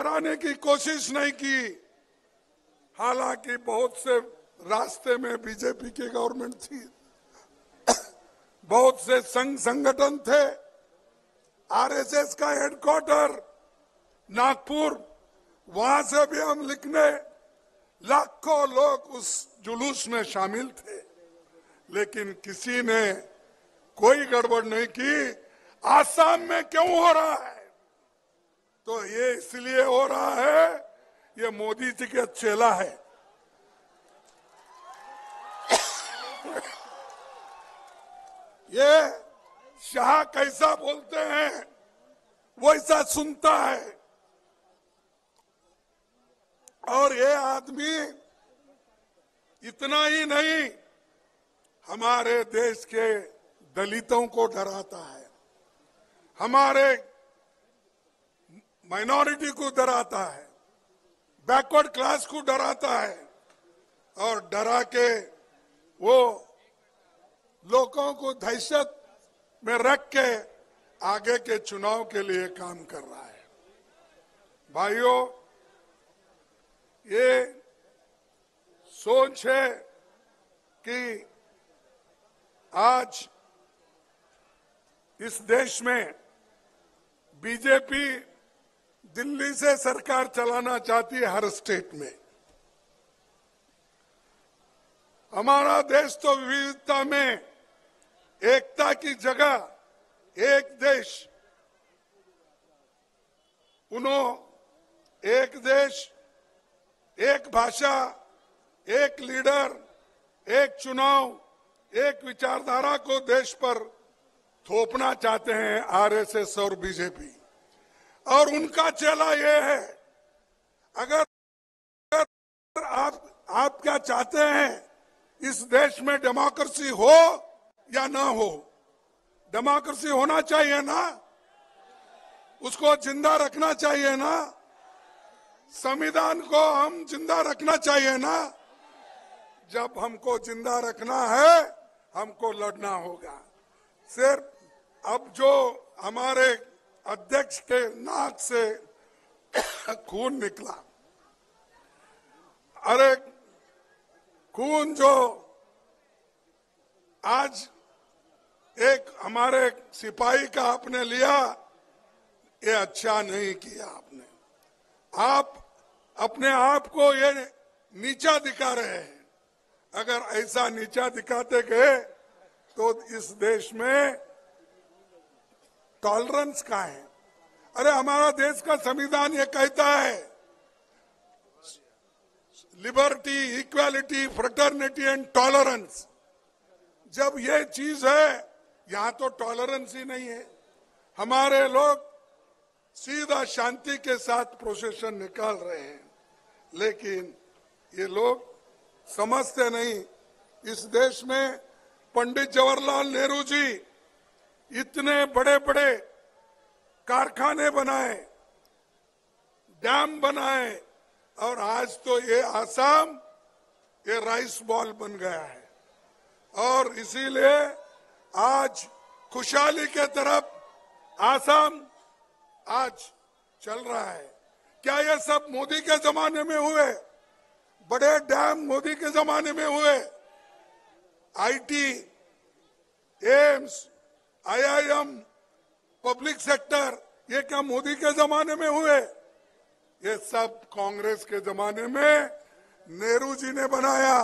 कराने की कोशिश नहीं की। हालांकि बहुत से रास्ते में बीजेपी की गवर्नमेंट थी, बहुत से संघ संगठन थे, आरएसएस का हेडक्वार्टर नागपुर, वहां से भी हम लिखने, लाखों लोग उस जुलूस में शामिल थे, लेकिन किसी ने कोई गड़बड़ नहीं की। आसाम में क्यों हो रहा है? तो ये इसलिए हो रहा है, ये मोदी जी के चेला है। ये शाह कैसा बोलते हैं वैसा सुनता है। और ये आदमी इतना ही नहीं, हमारे देश के दलितों को डराता है, हमारे माइनॉरिटी को डराता है, बैकवर्ड क्लास को डराता है, और डरा के वो लोगों को दहशत में रख के आगे के चुनाव के लिए काम कर रहा है। भाइयों, ये सोच है कि आज इस देश में बीजेपी दिल्ली से सरकार चलाना चाहती है हर स्टेट में। हमारा देश तो विविधता में एकता की जगह एक देश, एक देश, एक भाषा, एक लीडर, एक चुनाव, एक विचारधारा को देश पर थोपना चाहते हैं आरएसएस और बीजेपी। और उनका चेला ये है, अगर आप क्या चाहते हैं, इस देश में डेमोक्रेसी हो या ना हो? डेमोक्रेसी होना चाहिए ना, उसको जिंदा रखना चाहिए ना, संविधान को हम जिंदा रखना चाहिए ना। जब हमको जिंदा रखना है, हमको लड़ना होगा। सिर्फ अब जो हमारे अध्यक्ष के नाक से खून निकला, अरे खून जो आज एक हमारे सिपाही का आपने लिया, ये अच्छा नहीं किया आपने। आप अपने आप को ये नीचा दिखा रहे हैं। अगर ऐसा नीचा दिखाते गए तो इस देश में टॉलरेंस कहाँ है? अरे हमारा देश का संविधान ये कहता है, liberty, equality, fraternity and tolerance. जब ये चीज है, यहां तो टॉलरेंस ही नहीं है। हमारे लोग सीधा शांति के साथ प्रोसेशन निकाल रहे हैं, लेकिन ये लोग समझते नहीं। इस देश में पंडित जवाहरलाल नेहरू जी इतने बड़े बड़े कारखाने बनाए, डैम बनाए, और आज तो ये आसाम ये राइस बॉल बन गया है। और इसीलिए आज खुशहाली के तरफ आसाम आज चल रहा है। क्या ये सब मोदी के जमाने में हुए? बड़े डैम मोदी के जमाने में हुए? IT, AIIMS, IIM, public sector, ये क्या मोदी के जमाने में हुए? ये सब कांग्रेस के जमाने में नेहरू जी ने बनाया,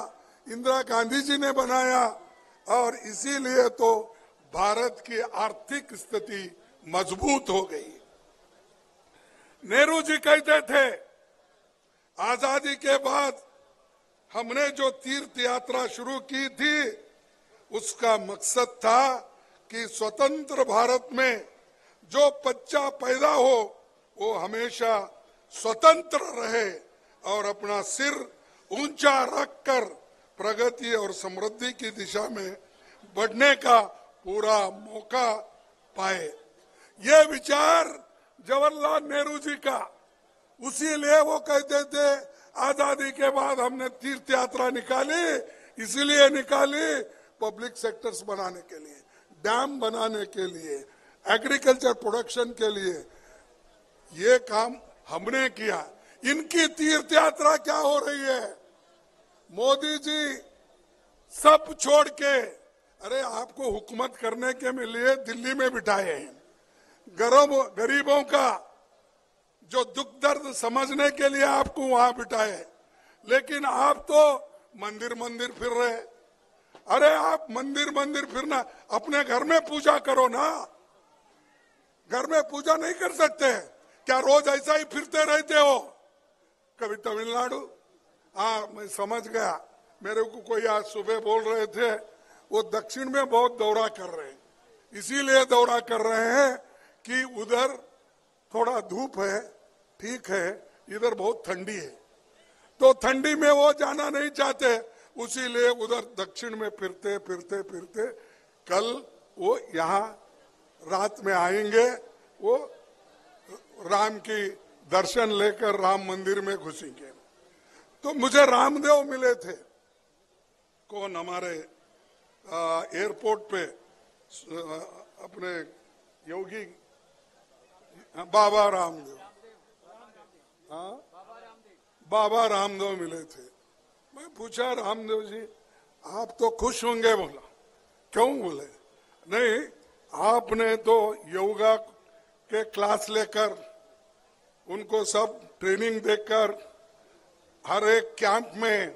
इंदिरा गांधी जी ने बनाया, और इसीलिए तो भारत की आर्थिक स्थिति मजबूत हो गई। नेहरू जी कहते थे, आजादी के बाद हमने जो तीर्थ यात्रा शुरू की थी, उसका मकसद था कि स्वतंत्र भारत में जो बच्चा पैदा हो वो हमेशा स्वतंत्र रहे और अपना सिर ऊंचा रखकर प्रगति और समृद्धि की दिशा में बढ़ने का पूरा मौका पाए। ये विचार जवाहरलाल नेहरू जी का, उसीलिए वो कहते थे आजादी के बाद हमने तीर्थ यात्रा निकाली, इसीलिए निकाली पब्लिक सेक्टर्स बनाने के लिए, डैम बनाने के लिए, एग्रीकल्चर प्रोडक्शन के लिए। ये काम हमने किया। इनकी तीर्थ यात्रा क्या हो रही है? मोदी जी सब छोड़ के, अरे आपको हुकूमत करने के लिए दिल्ली में बिठाए हैं, गरीबों का जो दुख दर्द समझने के लिए आपको वहां बिठाए, लेकिन आप तो मंदिर मंदिर फिर रहे। अरे आप मंदिर मंदिर फिरना, अपने घर में पूजा करो ना। घर में पूजा नहीं कर सकते क्या? रोज ऐसा ही फिरते रहते हो? कभी तमिलनाडु, हाँ मैं समझ गया, मेरे को कोई आज सुबह बोल रहे थे वो दक्षिण में बहुत दौरा कर रहे हैं, इसीलिए दौरा कर रहे हैं कि उधर थोड़ा धूप है, ठीक है, इधर बहुत ठंडी है, तो ठंडी में वो जाना नहीं चाहते, उसीलिए उधर दक्षिण में फिरते फिरते फिरते कल वो यहाँ रात में आएंगे, वो राम की दर्शन लेकर राम मंदिर में घुसेंगे। तो मुझे रामदेव मिले थे, कौन हमारे एयरपोर्ट पे अपने योगी बाबा रामदेव, हाँ बाबा रामदेव मिले थे। मैं पूछा रामदेव जी आप तो खुश होंगे, बोला क्यों? बोले नहीं, आपने तो योगा के क्लास लेकर उनको सब ट्रेनिंग देकर हर एक कैंप में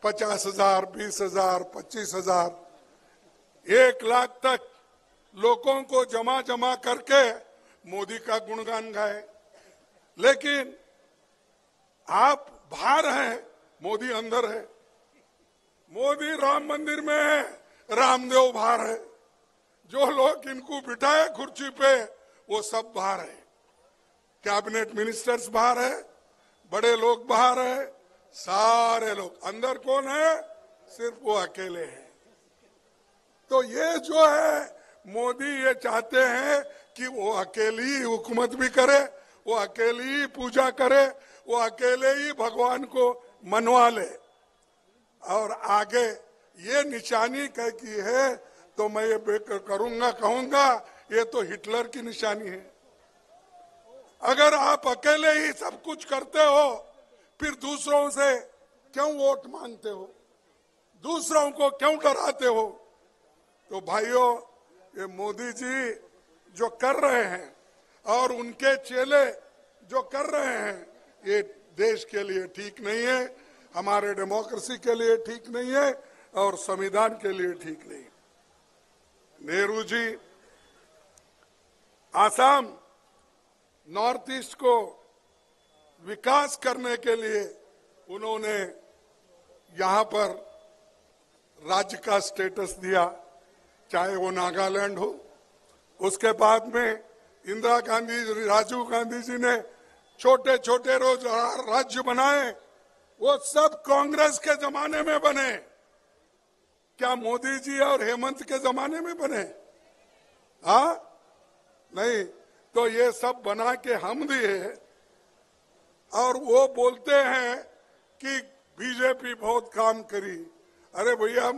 50,000, 20,000, 25,000, 1,00,000 तक लोगों को जमा करके मोदी का गुणगान गाए, लेकिन आप बाहर हैं, मोदी अंदर है। मोदी राम मंदिर में है, रामदेव बाहर है। जो लोग इनको बिठाए कुर्सी पे वो सब बाहर है, कैबिनेट मिनिस्टर्स बाहर है, बड़े लोग बाहर है, सारे लोग अंदर। कौन है? सिर्फ वो अकेले हैं। तो ये जो है मोदी ये चाहते हैं कि वो अकेली हुकूमत भी करे, वो अकेली ही पूजा करे, वो अकेले ही भगवान को मनवा ले, और आगे ये निशानी कह की है तो मैं ये करूंगा कहूंगा ये तो हिटलर की निशानी है। अगर आप अकेले ही सब कुछ करते हो फिर दूसरों से क्यों वोट मांगते हो? दूसरों को क्यों डराते हो? तो भाइयों, ये मोदी जी जो कर रहे हैं और उनके चेले जो कर रहे हैं, ये देश के लिए ठीक नहीं है, हमारे डेमोक्रेसी के लिए ठीक नहीं है और संविधान के लिए ठीक नहीं। नेहरू जी आसाम नॉर्थ ईस्ट को विकास करने के लिए उन्होंने यहाँ पर राज्य का स्टेटस दिया, चाहे वो नागालैंड हो। उसके बाद में इंदिरा गांधी, राजीव गांधी जी ने छोटे छोटे रोज राज्य बनाए, वो सब कांग्रेस के जमाने में बने। क्या मोदी जी और हेमंत के जमाने में बने? हाँ नहीं, तो ये सब बना के हम दिए, और वो बोलते हैं कि बीजेपी बहुत काम करी। अरे भैया,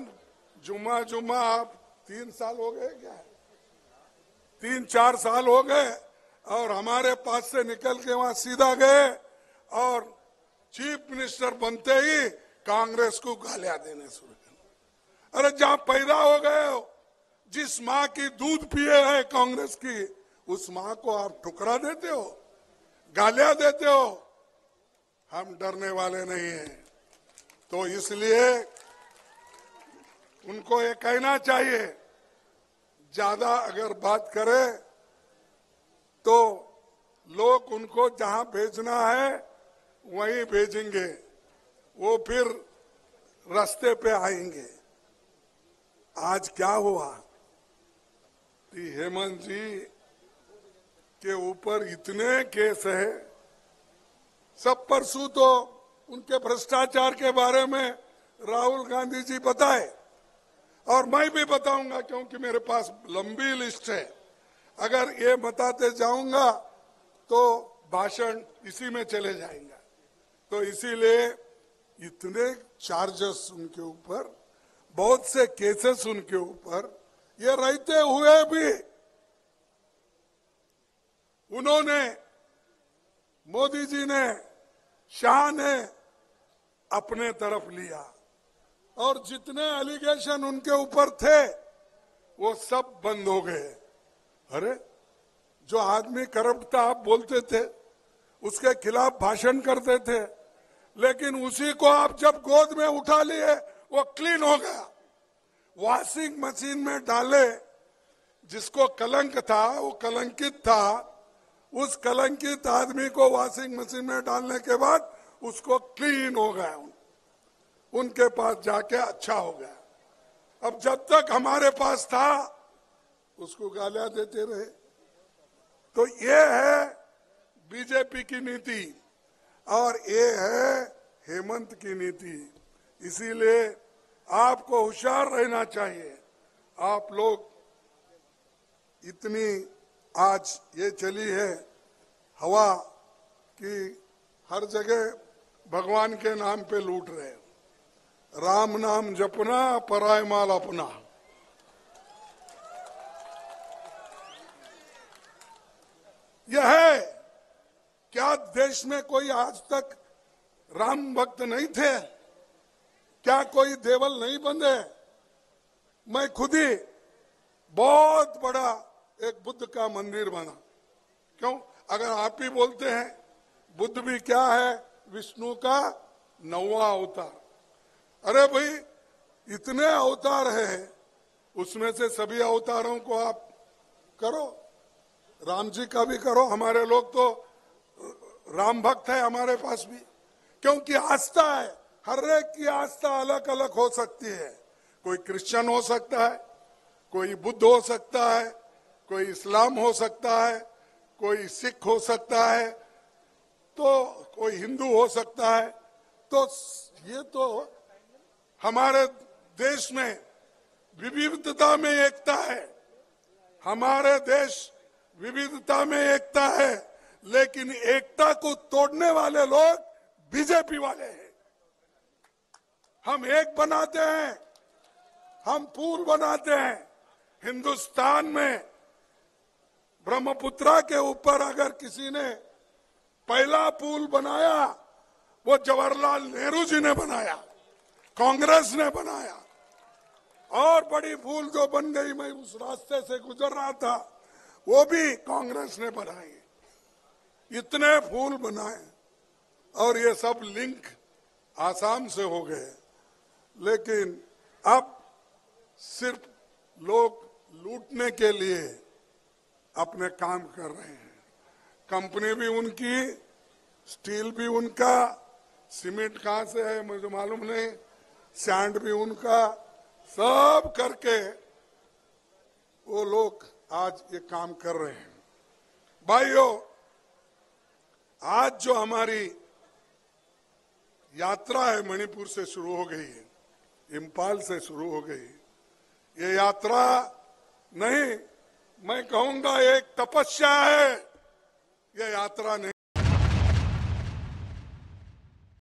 जुम्मा आप 3 साल हो गए क्या? 3-4 साल हो गए और हमारे पास से निकल के वहां सीधा गए और चीफ मिनिस्टर बनते ही कांग्रेस को गालियां देने शुरू कर। अरे जहां पैदा हो गए हो, जिस माँ की दूध पिए है कांग्रेस की, उस माँ को आप ठुकरा देते हो, गालियां देते हो। हम डरने वाले नहीं हैं। तो इसलिए उनको ये कहना चाहिए, ज्यादा अगर बात करे तो लोग उनको जहां भेजना है वहीं भेजेंगे, वो फिर रास्ते पे आएंगे। आज क्या हुआ कि हेमंत जी के ऊपर इतने केस है। सब परसों तो उनके भ्रष्टाचार के बारे में राहुल गांधी जी बताए, और मैं भी बताऊंगा क्योंकि मेरे पास लंबी लिस्ट है। अगर ये बताते जाऊंगा तो भाषण इसी में चले जाएंगे। तो इसीलिए इतने चार्जेस उनके ऊपर, बहुत से केसेस उनके ऊपर, ये रहते हुए भी उन्होंने मोदी जी ने, शाह ने अपने तरफ लिया और जितने एलिगेशन उनके ऊपर थे वो सब बंद हो गए। अरे जो आदमी करप्ट था आप बोलते थे, उसके खिलाफ भाषण करते थे, लेकिन उसी को आप जब गोद में उठा लिए वो क्लीन हो गया। वॉशिंग मशीन में डाले, जिसको कलंक था वो कलंकित था, उस कलंकित आदमी को वॉशिंग मशीन में डालने के बाद उसको क्लीन हो गया, उनके पास जाके अच्छा हो गया। अब जब तक हमारे पास था उसको गालियां देते रहे। तो ये है बीजेपी की नीति और ये है हेमंत की नीति। इसीलिए आपको होशियार रहना चाहिए। आप लोग इतनी आज ये चली है हवा कि हर जगह भगवान के नाम पे लूट रहे हैं। राम नाम जपना पराय माल अपना। यह है, क्या देश में कोई आज तक राम भक्त नहीं थे? क्या कोई देवल नहीं बंधे? मैं खुद ही बहुत बड़ा एक बुद्ध का मंदिर बना। क्यों? अगर आप ही बोलते हैं बुद्ध भी क्या है? विष्णु का 9वां अवतार। अरे भाई, इतने अवतार हैं, उसमें से सभी अवतारों को आप करो। राम जी का भी करो। हमारे लोग तो राम भक्त है हमारे पास भी, क्योंकि आस्था है। हर एक की आस्था अलग अलग हो सकती है। कोई क्रिश्चियन हो सकता है, कोई बुद्ध हो सकता है, कोई इस्लाम हो सकता है, कोई सिख हो सकता है, तो कोई हिंदू हो सकता है। तो ये तो हमारे देश में विविधता में एकता है। हमारे देश विविधता में एकता है, लेकिन एकता को तोड़ने वाले लोग बीजेपी वाले हैं। हम एक बनाते हैं, हम पूल बनाते हैं। हिंदुस्तान में ब्रह्मपुत्रा के ऊपर अगर किसी ने पहला पुल बनाया, वो जवाहरलाल नेहरू जी ने बनाया, कांग्रेस ने बनाया। और बड़ी पुल जो बन गई, मैं उस रास्ते से गुजर रहा था, वो भी कांग्रेस ने बनाई। इतने पुल बनाए और ये सब लिंक आसाम से हो गए। लेकिन अब सिर्फ लोग लूटने के लिए अपने काम कर रहे हैं। कंपनी भी उनकी, स्टील भी उनका, सीमेंट कहां से है मुझे मालूम नहीं, सैंड भी उनका, सब करके वो लोग आज ये काम कर रहे हैं। भाइयों, आज जो हमारी यात्रा है मणिपुर से शुरू हो गई है, इम्फाल से शुरू हो गई। ये यात्रा नहीं, मैं कहूंगा एक तपस्या है। ये यात्रा नहीं।